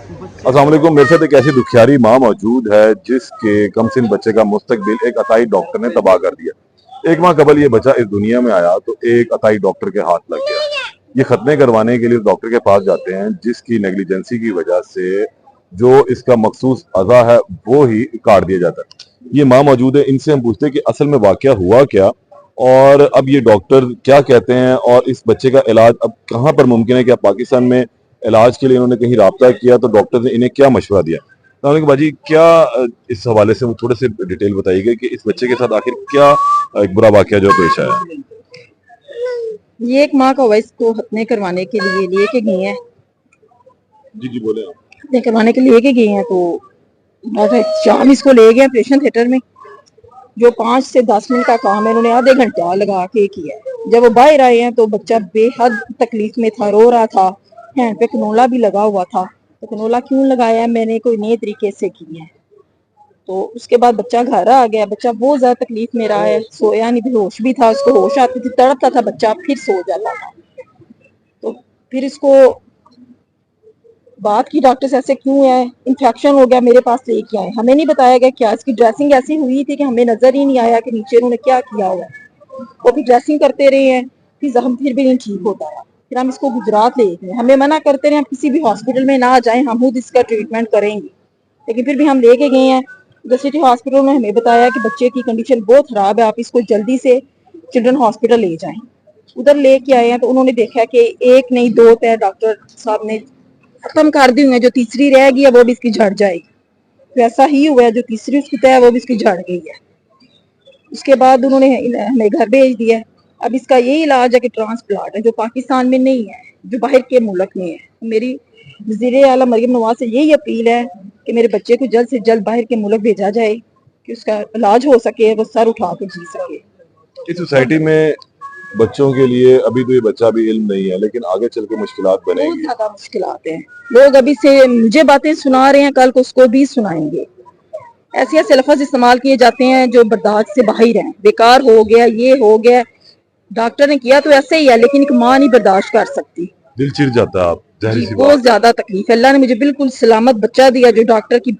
अस्सलाम वालेकुम। मेरे साथ एक ऐसी दुखियारी माँ मौजूद है जिसके कमसिन बच्चे का मुस्तकबिल एक अताई डॉक्टर ने तबाह कर दिया। एक माह कबल ये बच्चा इस दुनिया में आया तो एक अताई डॉक्टर के हाथ लग गया। ये खतने करवाने के लिए डॉक्टर के पास जाते हैं जिसकी नेग्लिजेंसी की वजह से जो इसका मखसूस अज़ा है वो ही काट दिया जाता है। ये माँ मौजूद है, इनसे हम पूछते हैं कि असल में वाकया हुआ क्या और अब ये डॉक्टर क्या कहते हैं और इस बच्चे का इलाज अब कहाँ पर मुमकिन है। क्या पाकिस्तान में इलाज के लिए इन्होंने कहीं राब्ता किया तो डॉक्टर ने इन्हें क्या मशवरा दिया। तो बाजी क्या इस हवाले से वो थोड़े से डिटेल बताइएगा कि इस बच्चे के साथ आखिर क्या एक बुरा वाकया जो पेश आया। ये एक माँ का वॉइस को खतने करवाने के लिए लेके गई है। जी जी बोले आप। खतने करवाने के लिए लेके गई हैं तो शाम इसको ले गए ऑपरेशन थिएटर में। जो 5 से 10 मिनट का काम है इन्होंने आधे घंटा लगा के किया है। जब वो बाहर आए हैं तो बच्चा बेहद तकलीफ में था, रो रहा था, हैंड पे कनोला भी लगा हुआ था। तो कनोला क्यों लगाया है, मैंने कोई नए तरीके से की है। तो उसके बाद बच्चा घर आ गया। बच्चा बहुत ज्यादा तकलीफ में रहा है, सोया नहीं, बेहोश भी था, उसको होश आती थी, तड़पता था बच्चा, फिर सो जाता था। तो फिर इसको बात की डॉक्टर से, ऐसे क्यों है, इन्फेक्शन हो गया, मेरे पास लेके आए। हमें नहीं बताया गया क्या। इसकी ड्रेसिंग ऐसी हुई थी कि हमें नजर ही नहीं आया कि नीचे उन्होंने क्या किया हुआ है। वो भी ड्रेसिंग करते रहे हैं, फिर जख्म फिर भी नहीं ठीक होता रहा। फिर हम इसको गुजरात ले गए। हमें मना करते रहे हम किसी भी हॉस्पिटल में ना जाएं, हम खुद इसका ट्रीटमेंट करेंगे। लेकिन फिर भी हम लेके गए हैं। द सिटी हॉस्पिटल में हमें बताया कि बच्चे की कंडीशन बहुत खराब है, आप इसको जल्दी से चिल्ड्रन हॉस्पिटल ले जाएं। उधर लेके आए हैं तो उन्होंने देखा कि एक नहीं दो तय डॉक्टर साहब ने खत्म कर दी हुई है। जो तीसरी रह गई है वो भी इसकी झड़ जाएगी। वैसा ही हुआ है, जो तीसरी उसकी तय है वो भी इसकी झड़ गई है। उसके बाद उन्होंने हमें घर भेज दिया। अब इसका यही इलाज है कि ट्रांसप्लांट है, जो पाकिस्तान में नहीं है, जो बाहर के मुल्क में है। मेरी वज़ीर आला मरियम नवाज से यही अपील है कि मेरे बच्चे को जल्द से जल्द बाहर के मुल्क भेजा जाए कि उसका इलाज हो सके, वो सर उठा के जी सके। इस सोसाइटी में बच्चों के लिए अभी तो ये बच्चा भी इल्म नहीं है लेकिन आगे चल के मुश्किलात बहुत बनेंगी। ज्यादा मुश्किलात हैं। लोग अभी से मुझे बातें सुना रहे हैं, कल को उसको भी सुनाएंगे। ऐसे ऐसे लफ्ज इस्तेमाल किए जाते हैं जो बर्दाश्त से बाहर हैं। बेकार हो गया, ये हो गया, डॉक्टर ने किया तो ऐसे ही है, लेकिन एक माँ नहीं बर्दाश्त कर सकती। दिल चिर जाता है। आप जहरी जी सी बहुत बात है। ज्यादा तकलीफ है। अल्लाह ने मुझे बिल्कुल सलामत बच्चा दिया। जो डॉक्टर की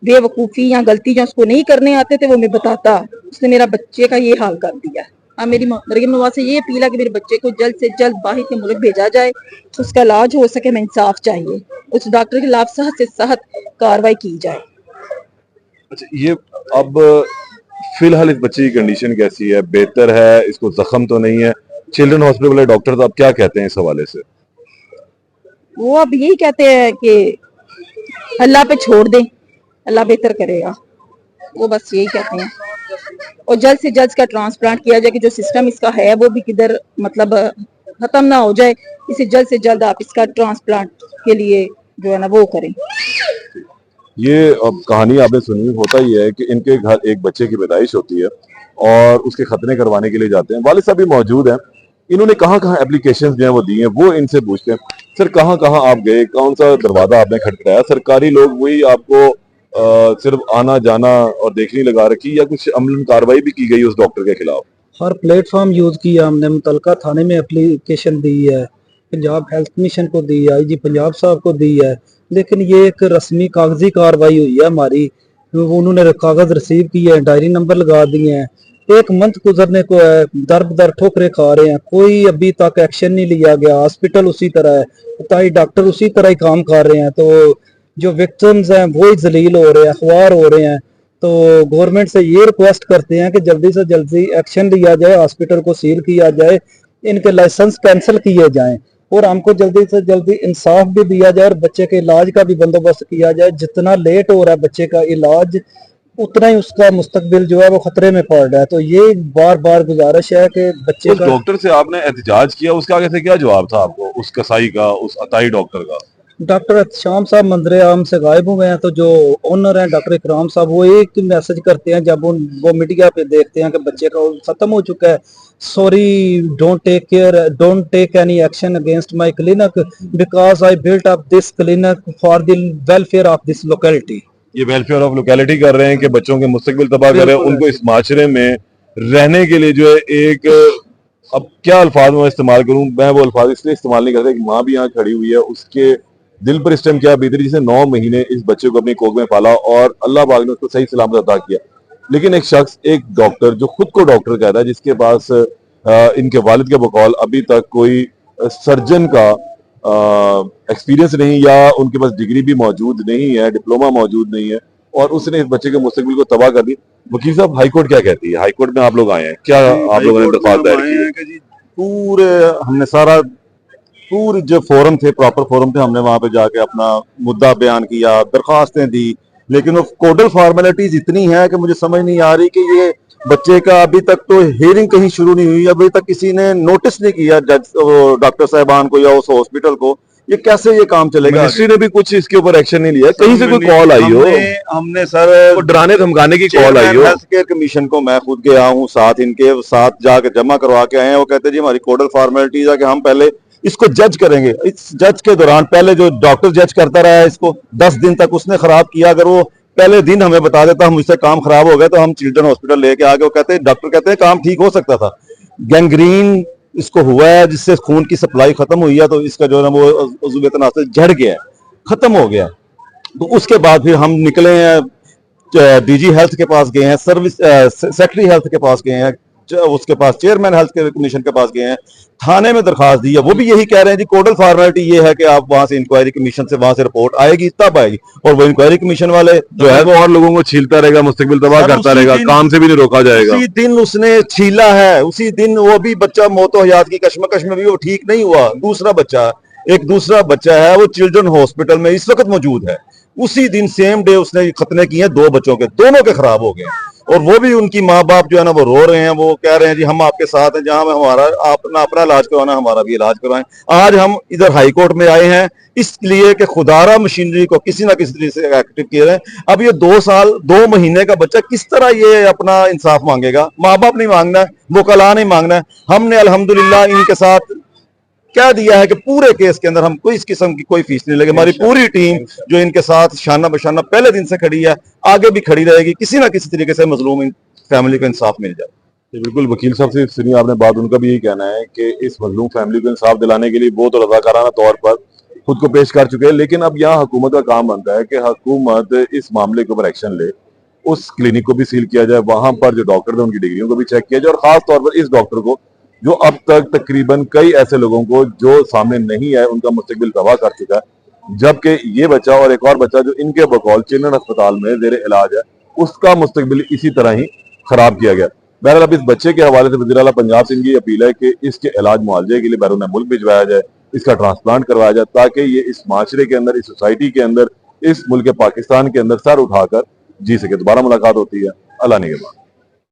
बेवकूफी या गलती जो उसको नहीं करने आते थे वो मैं बताता, उसने मेरा बच्चे का ये हाल कर दिया। अब मेरी मरियम नवाज से ये अपील है कि मेरे बच्चे को जल्द से जल्द बाहर के मुल्क भेजा जाए, उसका इलाज हो सके। मैं इंसाफ चाहिए, उस डॉक्टर के खिलाफ सख्त से सख्त कार्रवाई की जाए। अच्छा ये अब फिलहाल इस बच्चे की कंडीशन कैसी है, बेहतर है, इसको जख्म तो नहीं है। चिल्ड्रन हॉस्पिटल वाले डॉक्टर तो आप क्या कहते हैं इस हवाले से। वो अब यही कहते हैं कि अल्लाह पे छोड़ दें, अल्लाह बेहतर करेगा। वो बस यही कहते हैं। और जल्द से जल्द इसका ट्रांसप्लांट किया जाए कि जो सिस्टम इसका है वो भी किधर मतलब खत्म ना हो जाए। इसे जल्द से जल्द आप इसका ट्रांसप्लांट के लिए जो है ना वो करें। ये अब कहानी आपने सुनी, होता ही है कि इनके घर एक बच्चे की पैदाइश होती है और उसके खतने करवाने के लिए जाते हैं। वालिद साहब भी मौजूद हैं, इन्होंने कहाँ कहाँ एप्लीकेशन जो है वो दी हैं, वो इनसे पूछते हैं सर कहाँ कहाँ आप गए, कौन सा दरवाजा आपने खटखटाया। सरकारी लोग वही आपको सिर्फ आना जाना और देखनी लगा रखी या कुछ अमलन कार्रवाई भी की गई उस डॉक्टर के खिलाफ। हर प्लेटफॉर्म यूज किया हमने, मुतलका थाने में एप्लीकेशन दी है, पंजाब हेल्थ कमीशन को दी है, आईजी पंजाब साहब को दी है, लेकिन ये एक रस्मी कागजी कार्रवाई हुई है हमारी। उन्होंने कागज रिसीव किए हैं, डायरी नंबर लगा दिए हैं। एक मंथ गुजरने को है, दर बदर ठोकरे खा रहे हैं, कोई अभी तक एक्शन नहीं लिया गया। हॉस्पिटल उसी तरह है, ताई डॉक्टर उसी तरह ही काम कर रहे हैं। तो जो विक्टिम्स हैं वो ही जलील हो रहे हैं, अखबार हो रहे हैं। तो गवर्नमेंट से ये रिक्वेस्ट करते हैं कि जल्दी से जल्दी एक्शन लिया जाए, हॉस्पिटल को सील किया जाए, इनके लाइसेंस कैंसिल किए जाएं और हमको जल्दी से जल्दी इंसाफ भी दिया जाए और बच्चे के इलाज का भी बंदोबस्त किया जाए। जितना लेट हो रहा है बच्चे का इलाज, उतना ही उसका मुस्तकबिल जो है वो खतरे में पड़ रहा है। तो ये बार बार गुजारिश है कि बच्चे उस का। डॉक्टर से आपने एहतजाज किया, उसके आगे से क्या जवाब था आपको, उस कसाई का, उस अताई डॉक्टर का। डॉक्टर शाम साहब मंजरे आम से गायब हुए हैं। तो जो ओनर हैं डॉक्टर इकराम साहब, वो एक मैसेज करते हैं जब वो मीडिया पे देखते हैं कि बच्चे का खत्म हो चुका है, sorry don't take any action against my clinic because I built up this clinic for the welfare of this locality. ये वेलफेयर ऑफ लोकेलिटी कर रहे हैं कि बच्चों के मुस्तकबिल तबाह कर रहे हैं, उनको इस माशरे में रहने के लिए जो है एक, अब क्या अल्फाज मैं इस्तेमाल करूं, मैं वो अल्फाज इसलिए इस्तेमाल नहीं करता कि माँ भी यहाँ खड़ी हुई है, उसके दिल पर इस टाइम क्या बीत रही, जिसे 9 महीने इस बच्चे को अपनी कोख में पाला और अल्लाह पाक ने उसको सही सलामत अता किया। लेकिन एक शख्स, एक डॉक्टर जो खुद को डॉक्टर कहता है, जिसके पास इनके वालिद के बकौल अभी तक कोई सर्जन का एक्सपीरियंस नहीं, या उनके पास डिग्री भी मौजूद नहीं है, डिप्लोमा मौजूद नहीं है, और उसने इस बच्चे के मुस्तकबिल को तबाह कर दी। वकील साहब, हाईकोर्ट क्या कहती है? हाईकोर्ट में आप लोग आए हैं, क्या आप लोगों ने दरख्वास्त दायर की है? कि जी पूरे हमने सारा पूरे जो फोरम थे, प्रॉपर फोरम थे, हमने वहां पे जाके अपना मुद्दा बयान किया, दरखास्तें दी, लेकिन वो कोडल फॉर्मेलिटीज इतनी है कि मुझे समझ नहीं आ रही कि ये बच्चे का अभी तक तो हियरिंग कहीं शुरू नहीं हुई, अभी तक किसी ने नोटिस नहीं किया जज डॉक्टर साहबान को या उस हॉस्पिटल को। ये कैसे ये काम चलेगा? मिनिस्ट्री ने भी कुछ इसके ऊपर एक्शन नहीं लिया, कहीं से कोई कॉल आई हो, हमने सर डराने धमकाने की कॉल आई हो? हेल्थ केयर कमीशन को मैं खुद गया हूँ, साथ इनके साथ जाके जमा करवा के आए हैं। वो कहते जी हमारी कोडल फॉर्मेलिटीज है कि हम पहले इसको जज करेंगे। इस जज के दौरान पहले जो डॉक्टर जज करता रहा है इसको 10 दिन तक, उसने खराब किया। अगर वो पहले दिन हमें बता देता हम मुझसे काम खराब हो गया तो हम चिल्ड्रन हॉस्पिटल लेके आगे, वो कहते डॉक्टर कहते हैं काम ठीक हो सकता था। गैंग्रीन इसको हुआ है, जिससे खून की सप्लाई खत्म हुई है, तो इसका जो है वो उज़्व तनासुर झड़ गया है, खत्म हो गया। तो उसके बाद फिर हम निकले हैं, डीजी हेल्थ के पास गए हैं, सर्विस सेक्रेटरी हेल्थ के पास गए हैं, उसके पास चेयरमैन हेल्थ केयर कमीशन के पास गए हैं, थाने में दरखास्त दी है। वो भी यही कह रहे हैं जी कोडल फॉर्मेलिटी ये है कि आप वहां से इंक्वायरी कमीशन से वहां से रिपोर्ट आएगी तब आएगी, और वो इंक्वायरी कमीशन वाले जो है वो और लोगों को छीलता रहेगा, मुस्तकबिल तबाह करता रहेगा, काम से भी नहीं रोका जाएगा। उसी दिन उसने छीला है, उसी दिन वो भी बच्चा मौतो हयात की कश्मकश में भी वो ठीक नहीं हुआ। दूसरा बच्चा, एक दूसरा बच्चा है, वो चिल्ड्रन हॉस्पिटल में इस वक्त मौजूद है। उसी दिन सेम डे उसने खतने किए हैं 2 बच्चों के, दोनों के खराब हो गए, और वो भी उनकी माँ बाप जो है ना वो रो रहे हैं। वो कह रहे हैं जी हम आपके साथ हैं, जहां में हमारा अपना इलाज करवाना, हमारा भी इलाज करवाएं। आज हम इधर हाई कोर्ट में आए हैं इसलिए कि खुदारा मशीनरी को किसी ना किसी तरीके से एक्टिव किए रहे। अब ये 2 साल 2 महीने का बच्चा किस तरह ये अपना इंसाफ मांगेगा? माँ बाप नहीं मांगना है, वकला नहीं मांगना है। हमने अल्हम्दुलिल्लाह इनके साथ क्या दिया है कि पूरे केस के अंदर हम कोई इस किस्म की कोई फीस नहीं लगे। हमारी पूरी टीम जो इनके साथ शाना बशाना पहले दिन से खड़ी है, आगे भी खड़ी रहेगी, किसी ना किसी तरीके से मजलूम फैमिली को इंसाफ मिल जाए। बिल्कुल, वकील साहब से सुनिए आपने बात, उनका भी यही कहना है कि इस मजलूम फैमिली को इंसाफ दिलाने के लिए वो तो रजाकाराना तौर पर खुद को पेश कर चुके हैं, लेकिन अब यहाँ हुकूमत का काम बनता है कि हुकूमत इस मामले के ऊपर एक्शन ले, उस क्लिनिक को भी सील किया जाए, वहां पर जो डॉक्टर थे उनकी डिग्रियों को भी चेक किया जाए, और खास तौर पर इस डॉक्टर को जो अब तक तकरीबन कई ऐसे लोगों को जो सामने नहीं आए उनका मुस्तकबिल तबाह कर चुका है, जबकि ये बच्चा और एक और बच्चा जो इनके बकौल चिल्ड्रन अस्पताल में जेर इलाज है, उसका मुस्तकबिल इसी तरह ही खराब किया गया। बहरहाल अब इस बच्चे के हवाले से वज़ीर आला पंजाब से इनकी अपील है कि इसके इलाज मुआवजे के लिए बैरून मुल्क भिजवाया जाए, इसका ट्रांसप्लांट करवाया जाए, ताकि ये इस माशरे के अंदर, इस सोसाइटी के अंदर, इस मुल्क पाकिस्तान के अंदर सर उठाकर जी सके। दोबारा मुलाकात होती है, अल्लाह निगहबान।